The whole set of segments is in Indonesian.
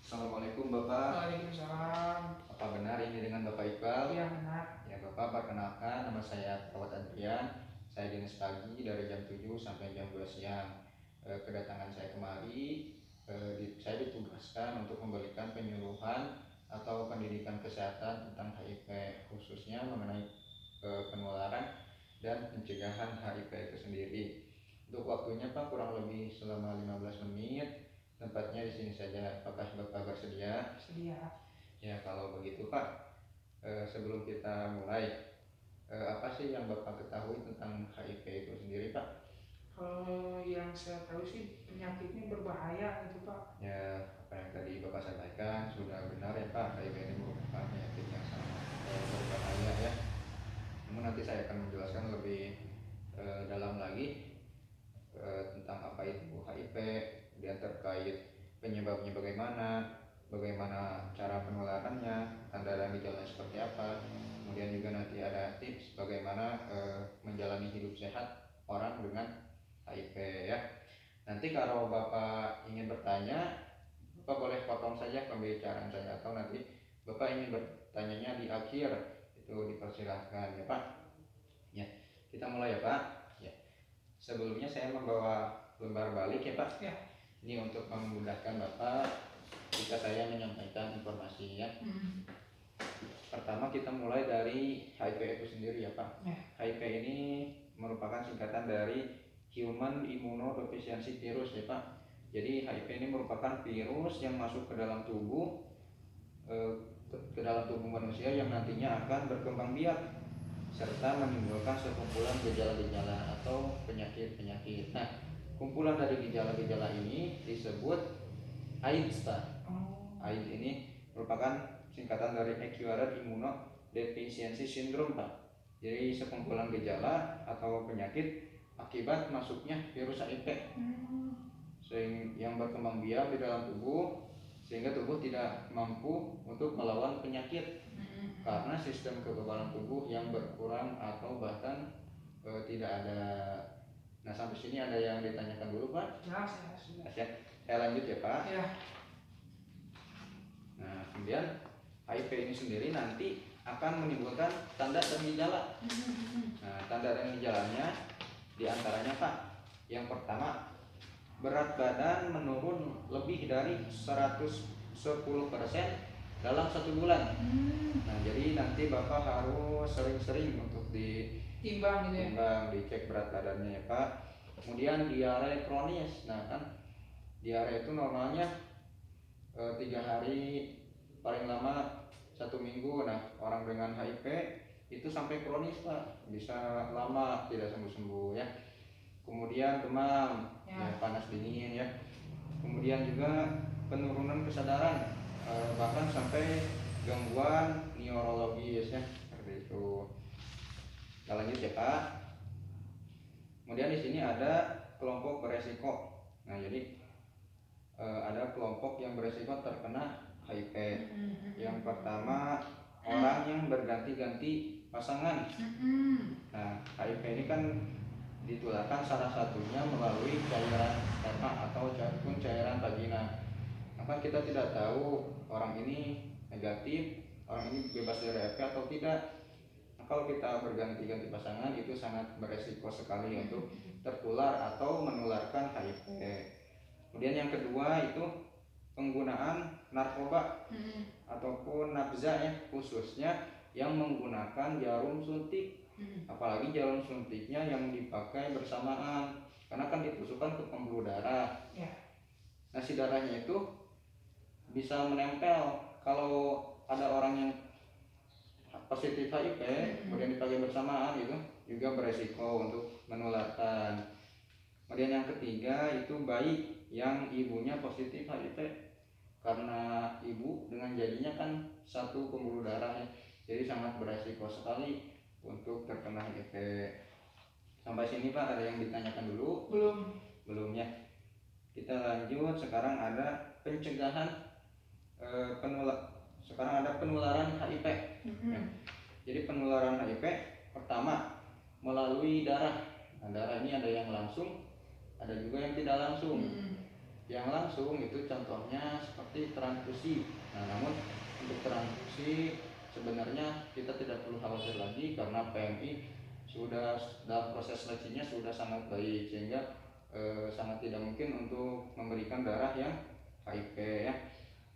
Assalamualaikum Bapak. Waalaikumsalam. Apa benar ini dengan Bapak Iqbal? Iya benar. Ya Bapak, perkenalkan nama saya Perawat Adrian. Saya dinas pagi dari jam 7 sampai jam 2 siang. Kedatangan saya kemari, saya ditugaskan untuk memberikan penyuluhan atau pendidikan kesehatan tentang HIV, khususnya mengenai penularan dan pencegahan HIV itu sendiri. Untuk waktunya Pak kurang lebih selama 15 menit. Tempatnya di sini saja. Apakah Bapak bersedia? Sedia. Ya, kalau begitu Pak, sebelum kita mulai, apa sih yang Bapak ketahui tentang HIV itu sendiri Pak? Kalau yang saya tahu sih penyakitnya berbahaya gitu Pak. Ya, apa yang tadi Bapak sampaikan sudah benar ya Pak, HIV ini merupakan penyakit yang sangat berbahaya ya. Namun nanti saya akan menjelaskan lebih dalam lagi tentang apa itu HIV, kemudian terkait penyebabnya bagaimana cara penularannya, tanda dan gejalanya seperti apa. Kemudian juga nanti ada tips bagaimana menjalani hidup sehat orang dengan HIV ya. Nanti kalau Bapak ingin bertanya, Bapak boleh potong saja pembicaraan saya, atau nanti Bapak ingin bertanyanya di akhir, itu dipersilahkan ya Pak. Ya, kita mulai ya Pak. Ya. Sebelumnya saya membawa lembar balik ya Pak. Ya. Ini untuk memudahkan Bapak jika saya menyampaikan informasi ya. Pertama kita mulai dari HIV itu sendiri ya Pak. Ya. HIV ini merupakan singkatan dari Human Immunodeficiency Virus ya Pak. Jadi HIV ini merupakan virus yang masuk ke dalam tubuh manusia yang nantinya akan berkembang biak serta menimbulkan sekumpulan gejala-gejala atau penyakit-penyakit. Nah, kumpulan dari gejala-gejala ini disebut AIDS Pak. AIDS ini merupakan singkatan dari Acquired Immunodeficiency Syndrome Pak. Jadi sekumpulan gejala atau penyakit akibat masuknya virus HIV yang berkembang biak di dalam tubuh, sehingga tubuh tidak mampu untuk melawan penyakit karena sistem kekebalan tubuh yang berkurang atau bahkan tidak ada. Nah, sampai sini ada yang ditanyakan dulu Pak? Ya, saya sudah. Saya lanjut ya Pak. Ya. Nah, kemudian HIV ini sendiri nanti akan menimbulkan tanda dan gejala. Nah, tanda dan gejalanya diantaranya Pak, yang pertama, berat badan menurun lebih dari 110% dalam 1 bulan. Nah, jadi nanti Bapak harus sering-sering untuk Timbang gitu ya. Dicek berat badannya ya Pak. Kemudian diare kronis. Nah kan diare itu normalnya 3 hari, paling lama 1 minggu. Nah, orang dengan HIV itu sampai kronis Pak, bisa lama tidak sembuh-sembuh ya. Kemudian demam, ya, panas dingin ya. Kemudian juga penurunan kesadaran, bahkan sampai gangguan neurologis ya, seperti itu. Kita lanjut ya Pak. Kemudian di sini ada kelompok beresiko. Nah, jadi ada kelompok yang beresiko terkena HIV. Yang pertama, orang yang berganti-ganti pasangan. Nah, HIV ini kan ditularkan salah satunya melalui cairan sperma ataupun cairan vagina. Maka kita tidak tahu orang ini negatif, orang ini bebas dari HIV atau tidak. Kalau kita berganti-ganti pasangan itu sangat beresiko sekali untuk tertular atau menularkan HIV. Kemudian yang kedua itu penggunaan narkoba ataupun nafza ya, khususnya yang menggunakan jarum suntik. Apalagi jarum suntiknya yang dipakai bersamaan, karena kan ditusukkan ke pembuluh darah. Nah, si darahnya itu bisa menempel. Kalau ada orang yang positif HIV kemudian dipakai bersamaan, itu juga beresiko untuk menularkan. Kemudian yang ketiga itu bayi yang ibunya positif HIV, karena ibu dengan jadinya kan satu pembuluh darah ya, jadi sangat beresiko sekali untuk terkena HIV. Sampai sini Pak ada yang ditanyakan dulu? Belum ya. Kita lanjut. Sekarang ada pencegahan sekarang ada penularan HIV. Ya. Jadi penularan HIV pertama melalui darah. Nah, darah ini ada yang langsung, ada juga yang tidak langsung. yang langsung itu contohnya seperti transfusi. Nah, namun untuk transfusi sebenarnya kita tidak perlu khawatir lagi karena PMI sudah dalam proses seleksinya sudah sangat baik, sehingga sangat tidak mungkin untuk memberikan darah yang HIV ya.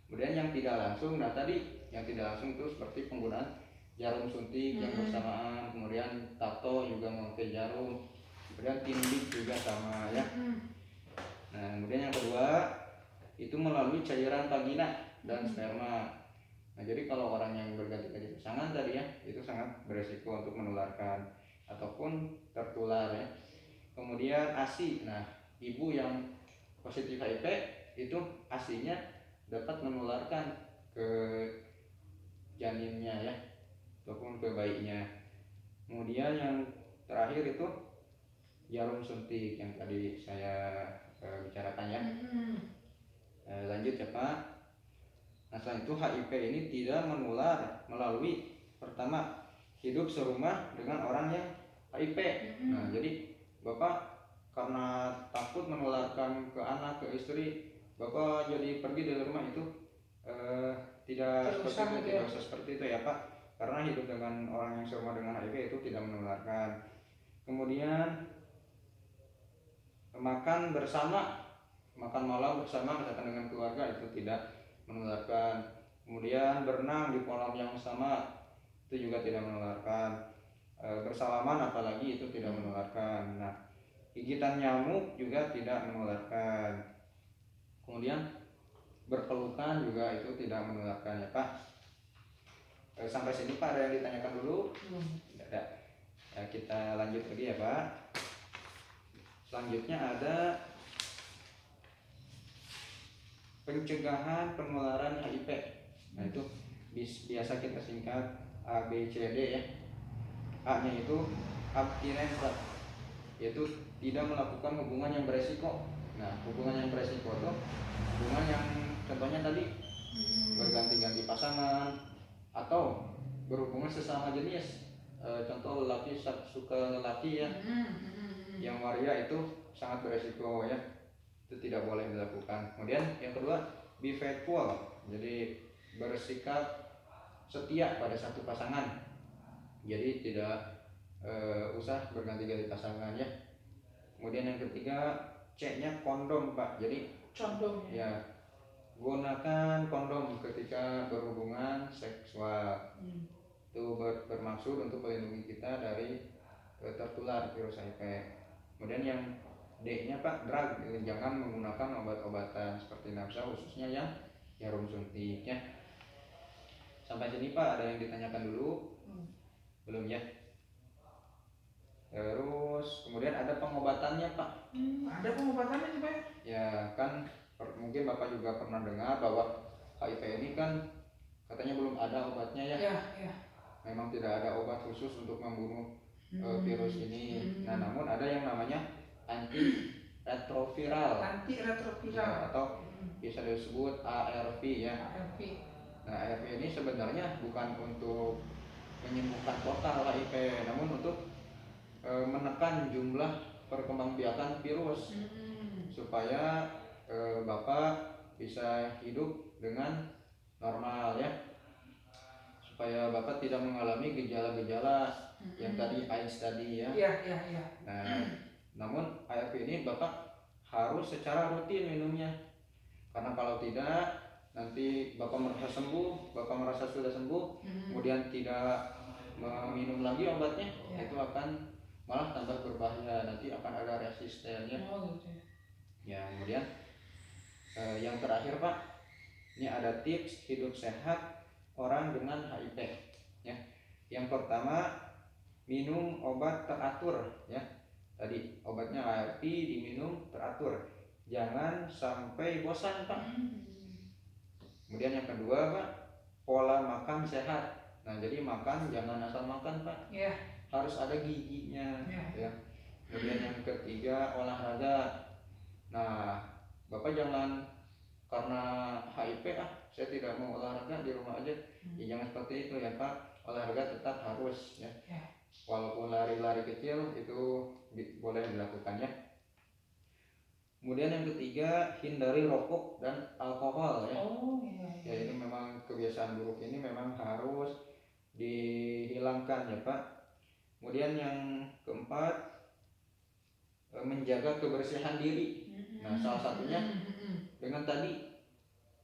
Kemudian yang tidak langsung, nah tadi yang tidak langsung itu seperti penggunaan jarum suntik yang bersamaan, kemudian tato juga memakai jarum, kemudian tindik juga sama ya. Nah, kemudian yang kedua itu melalui cairan vagina dan sperma. Nah, jadi kalau orang yang berganti-ganti pasangan tadi ya, itu sangat beresiko untuk menularkan ataupun tertular ya. Kemudian ASI. Nah, ibu yang positif HIV itu ASI-nya dapat menularkan ke janinnya ya, ataupun ke bayinya. Kemudian yang terakhir itu jarum suntik yang tadi saya bicarakan ya. Lanjut ya Pak. Nah, selain itu HIV ini tidak menular melalui pertama hidup serumah dengan orang yang HIV. Nah, jadi Bapak karena takut menularkan ke anak, ke istri, Bapak jadi pergi dari rumah itu tidak usah seperti itu ya Pak. Karena hidup dengan orang yang serumah dengan HIV itu tidak menularkan. Kemudian makan bersama, makan malam bersama misalkan dengan keluarga itu tidak menularkan. Kemudian berenang di kolam yang sama itu juga tidak menularkan. Bersalaman apalagi itu tidak menularkan. Nah, gigitan nyamuk juga tidak menularkan. Kemudian berpelukan juga itu tidak menularkan ya Pak. Sampai sini Pak ada yang ditanyakan dulu? Tidak ada. Ya, kita lanjut lagi ya Pak. Selanjutnya ada pencegahan penularan HIV. Nah, itu biasa kita singkat ABCD ya. A-nya itu abstinence, yaitu tidak melakukan hubungan yang beresiko. Nah, hubungan yang beresiko itu hubungan yang contohnya tadi berganti-ganti pasangan atau berhubungan sesama jenis. Contoh lelaki suka lelaki ya, yang waria itu sangat beresiko ya, itu tidak boleh dilakukan. Kemudian yang kedua bifaithful, jadi bersikap setia pada satu pasangan, jadi tidak usah berganti-ganti pasangan ya. Kemudian yang ketiga C-nya kondom Pak, jadi condom ya gunakan kondom ketika berhubungan seksual. Itu bermaksud untuk melindungi kita dari tertular virus HIV. Kemudian yang D-nya Pak drug, jangan menggunakan obat-obatan seperti nafsa, khususnya yang jarum suntik ya. Sampai sini Pak ada yang ditanyakan dulu? Belum ya? Terus kemudian ada pengobatannya Pak. Ada pengobatannya sih Pak? Ya kan mungkin Bapak juga pernah dengar bahwa HIV ini kan katanya belum ada obatnya ya. Ya. Memang tidak ada obat khusus untuk membunuh virus ini. Nah, namun ada yang namanya antiretroviral. Ya, atau bisa disebut ARV ya. Nah, ARV ini sebenarnya bukan untuk menyembuhkan total HIV, namun untuk menekan jumlah perkembangbiakan virus supaya Bapak bisa hidup dengan normal ya, supaya Bapak tidak mengalami gejala-gejala yang tadi AIDS tadi ya. Iya. Nah, namun ARV ini Bapak harus secara rutin minumnya, karena kalau tidak nanti Bapak merasa sembuh, Bapak merasa sudah sembuh, kemudian tidak meminum lagi obatnya, itu akan malah tambah berbahaya, nanti akan ada resistennya. Ya, kemudian yang terakhir Pak, ini ada tips hidup sehat orang dengan HIV ya. Yang pertama, minum obat teratur ya. Tadi obatnya ARV diminum teratur, jangan sampai bosan Pak. Kemudian yang kedua Pak, pola makan sehat. Nah, jadi makan jangan asal makan Pak, harus ada giginya ya. Kemudian yang ketiga, olahraga. Nah, Bapak jangan karena HIV saya tidak mau olahraga, di rumah aja. Ya, jangan seperti itu ya Pak. Olahraga tetap harus ya. Walaupun lari-lari kecil itu boleh dilakukan ya. Kemudian yang ketiga, hindari rokok dan alkohol ya. Oh iya, Ya ini memang kebiasaan buruk ini memang harus dihilangkan ya Pak. Kemudian yang keempat, menjaga kebersihan diri. Nah salah satunya dengan tadi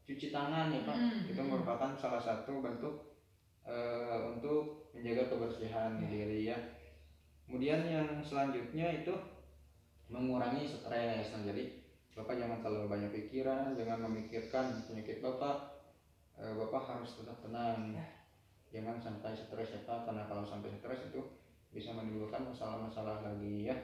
cuci tangan ya Pak. Itu merupakan salah satu bentuk untuk menjaga kebersihan diri ya. Kemudian yang selanjutnya itu mengurangi stres. Nah jadi Bapak jangan terlalu banyak pikiran, jangan memikirkan penyakit Bapak. Bapak harus tetap tenang, jangan sampai stres ya Pak, karena kalau sampai stres itu bisa menimbulkan masalah-masalah lagi ya.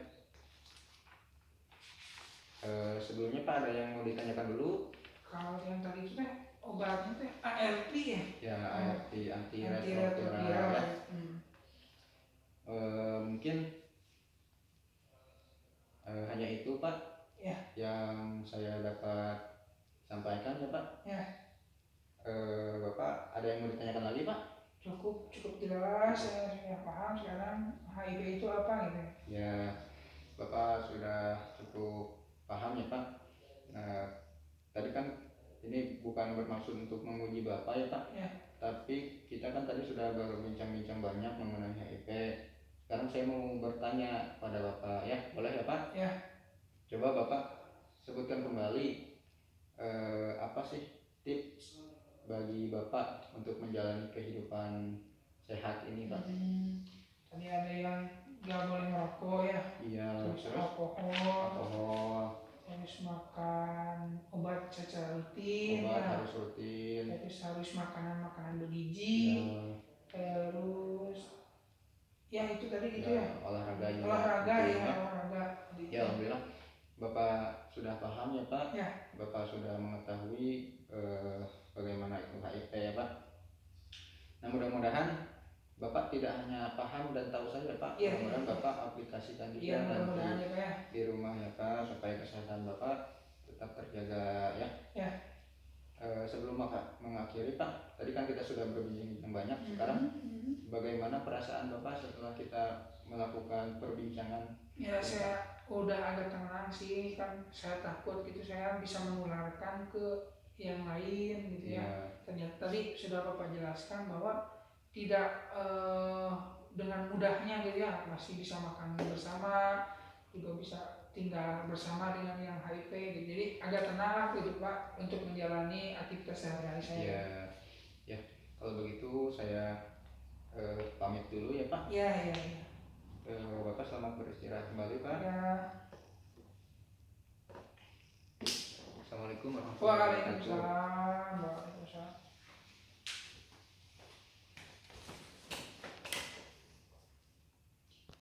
Sebelumnya Pak ada yang mau ditanyakan dulu? Kalau yang tadi itu teh obatnya teh ART ya? Ya ART, Antiretroviral antiretroviral ya. ya. Mungkin hanya itu Pak Ya. yang saya dapat sampaikan ya Pak. Ya. Bapak ada yang mau ditanyakan lagi Pak? Cukup jelas, saya sudah paham sekarang HIV itu apa gitu. Ya Bapak sudah cukup paham ya Pak. Nah tadi kan ini bukan bermaksud untuk menguji Bapak ya Pak ya. Tapi kita kan tadi sudah berbincang-bincang banyak mengenai HIV. Sekarang saya mau bertanya pada Bapak ya, boleh ya Pak? Ya. Coba Bapak sebutkan kembali apa sih tips bagi Bapak untuk menjalani kehidupan sehat ini Pak? Tadi ada yang nggak boleh merokok ya. Iya. Terus alkohol. Harus makan obat secara rutin. Obat ya. harus rutin. Terus harus makanan bergizi. Ya. Terus ya itu tadi gitu ya. Olahraga juga. Olahraga ya. Olahraga. Ya alhamdulillah Bapak sudah paham ya Pak. Ya. Bapak sudah mengetahui bagaimana itu HIV ya Pak. Nah mudah-mudahan Bapak tidak hanya paham dan tahu saja Pak, mudah-mudahan Bapak aplikasikan juga nanti di rumah ya Pak, supaya kesehatan Bapak tetap terjaga ya. Ya. Sebelum Bapak mengakhiri Pak, tadi kan kita sudah berbincang banyak. Sekarang bagaimana perasaan Bapak setelah kita melakukan perbincangan? Ya saya udah agak tenang sih, kan saya takut gitu saya bisa menularkan ke yang lain gitu ya. Ternyata tadi sudah Bapak jelaskan bahwa tidak dengan mudahnya gitu ya, masih bisa makan bersama, juga bisa tinggal bersama dengan yang HIV gitu. Jadi agak tenang lah gitu Pak untuk menjalani aktivitas sehari-hari saya. Ya, kalau begitu saya pamit dulu ya Pak. Ya. Bapak selamat beristirahat kembali Pak. Ya. Assalamualaikum warahmatullahi wabarakatuh. Waalaikumsalam.